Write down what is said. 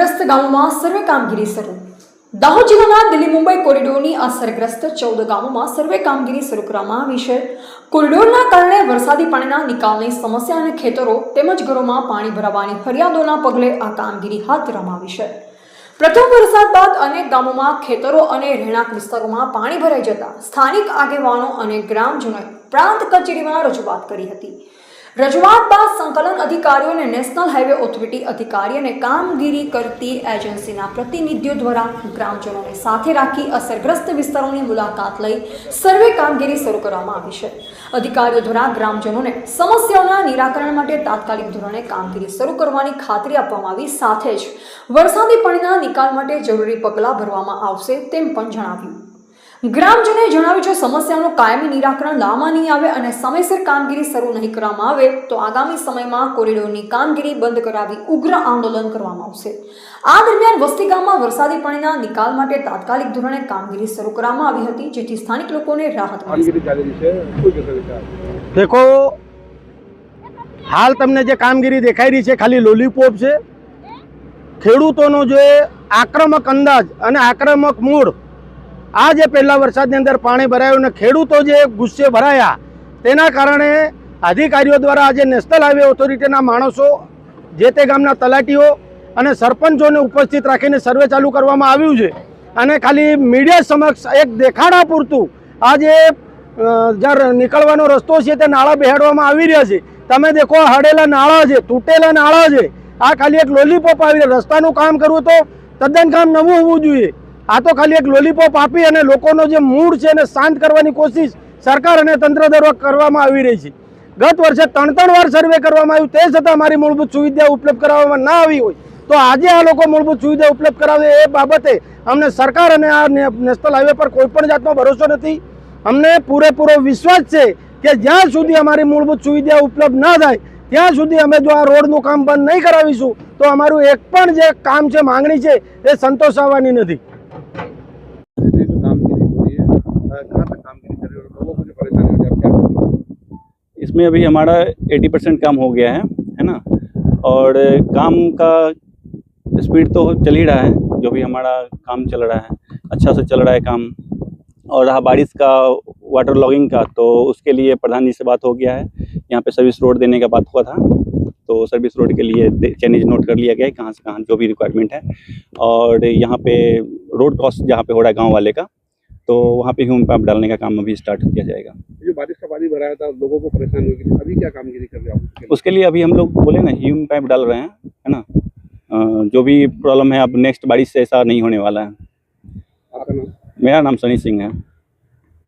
અસરગ્રસ્ત ગામોમાં સર્વે કામગીરી શરૂ। દાહોદ જિલ્લાના દિલ્હી મુંબઈ કોરિડોરની અસરગ્રસ્ત 14 ગામોમાં સર્વે કામગીરી શરૂ કરવામાં આવી છે। કોરિડોરના કારણે વરસાદી પાણીના નિકાલની સમસ્યા અને ખેતરો તેમજ ઘરોમાં પાણી ભરાવાની ફરિયાદોના પગલે આ કામગીરી હાથ ધરવામાં આવી છે। પ્રથમ વરસાદ બાદ અનેક ગામોમાં ખેતરો અને રહેણાંક વિસ્તારોમાં પાણી ભરાઈ જતા સ્થાનિક આગેવાનો અને ગ્રામજનોએ પ્રાંત કચેરીમાં રજૂઆત કરી હતી। રજૂઆત બાદ સંકલન અધિકારીઓ અને નેશનલ હાઈવે ઓથોરિટી અધિકારી અને કામગીરી કરતી એજન્સીના પ્રતિનિધિઓ દ્વારા ગ્રામજનોને સાથે રાખી અસરગ્રસ્ત વિસ્તારોની મુલાકાત લઈ સર્વે કામગીરી શરૂ કરવામાં આવી છે। અધિકારીઓ દ્વારા ગ્રામજનોને સમસ્યાઓના નિરાકરણ માટે તાત્કાલિક ધોરણે કામગીરી શરૂ કરવાની ખાતરી આપવામાં આવી, સાથે જ વરસાદી પાણીના નિકાલ માટે જરૂરી પગલાં ભરવામાં આવશે તેમ પણ જણાવ્યું। ગ્રામજનોએ જણાવ્યું છે, સમસ્યાનું કાયમી નિરાકરણ લાવવામાં નહીં આવે અને સમયસર કામગીરી શરૂ નહીં કરવામાં આવે તો આગામી સમયમાં કોરિડોરની કામગીરી બંધ કરાવી ઉગ્ર આંદોલન કરવામાં આવશે। આ દરમિયાન વસ્તી ગામમાં વરસાદી પાણીના નિકાલ માટે તાત્કાલિક ધોરણે કામગીરી શરૂ કરવામાં આવી હતી, જેથી સ્થાનિક લોકોને રાહત મળી। देखो, हाल तमने जे कामगीरी देखाई रही है खाली लोलीपोप है। खेडूतों जो आक्रमक अंदाज और आक्रमक मूड आज पहला वरसाद अंदर पानी भरायु ने खेडूतो जे गुस्से भराया तेना कारणे अधिकारीओ द्वारा आज नेशनल हाईवे ऑथोरिटीना माणसो जे ते गामना तलाटीओ अने सरपंचोने उपस्थित राखीने सर्वे चालू करवामां आव्युं छे अने खाली मीडिया समक्ष एक देखाड़ा पूरतुं आज ज्यार निकळवानो रस्तो छे ते नाळा बेहाडवामां आवी रह्या छे। तमे देखो, हडेला नाळा छे, तूटेला नाळा छे। आ खाली एक लोलीपोप आवी रસ્તાનું કામ કરવું તો તદ્દન કામ નવું હોવું જોઈએ। आ तो खाली एक लोलीपोप आपी अने लोकोनो जे मूड छे ने शांत करवानी कोशिश सरकार अने तंत्र द्वारा करवामां आवी रही छे। गत वर्षे 3 वार सर्वे करवामां आव्युं, ते छतां अमारी मूलभूत सुविधा उपलब्ध कराववामां न आवी होय तो आजे आ लोको मूलभूत सुविधा उपलब्ध करावे ए बाबते अमने सरकार अने आ नेशनल हाईवे पर कोईपण जातनो भरोસો નથી। अमने पूरेपूरो विश्वास छे के ज्यां सुधी अमारी मूलभूत सुविधा उपलब्ध न थाय ત્યાં સુધી અમે જો આ રોડનું કામ બંધ નહીં કરાવીશું તો અમારું એક પણ જે કામ છે, માંગણી છે, એ સંતોષાવાની નથી। इसमें अभी हमारा 80% काम हो गया है ना, और काम का स्पीड तो चल ही रहा है। जो भी हमारा काम चल रहा है अच्छा से चल रहा है काम। और रहा बारिश का, वाटर लॉगिंग का, तो उसके लिए प्रधान जी से बात हो गया है। यहाँ पे सर्विस रोड देने का बात हुआ था, तो सर्विस रोड के लिए चेंज नोट कर लिया गया है कहाँ से कहाँ जो भी रिक्वायरमेंट है। और यहाँ पे रोड क्रॉस जहाँ पे हो रहा है गाँव वाले का, तो वहाँ पे ह्यूमन पाइप डालने का काम अभी स्टार्ट किया जाएगा। जो बारिश का पानी भराया था, लोगों को परेशानी होगी, अभी क्या कामगिरी कर रहे हैं? उसके लिए अभी हम लोग बोले ना, ह्यूमन पाइप डाल रहे हैं, है ना। जो भी प्रॉब्लम है अब नेक्स्ट बारिश से ऐसा नहीं होने वाला है। आपका नाम? मेरा नाम सनी सिंह है।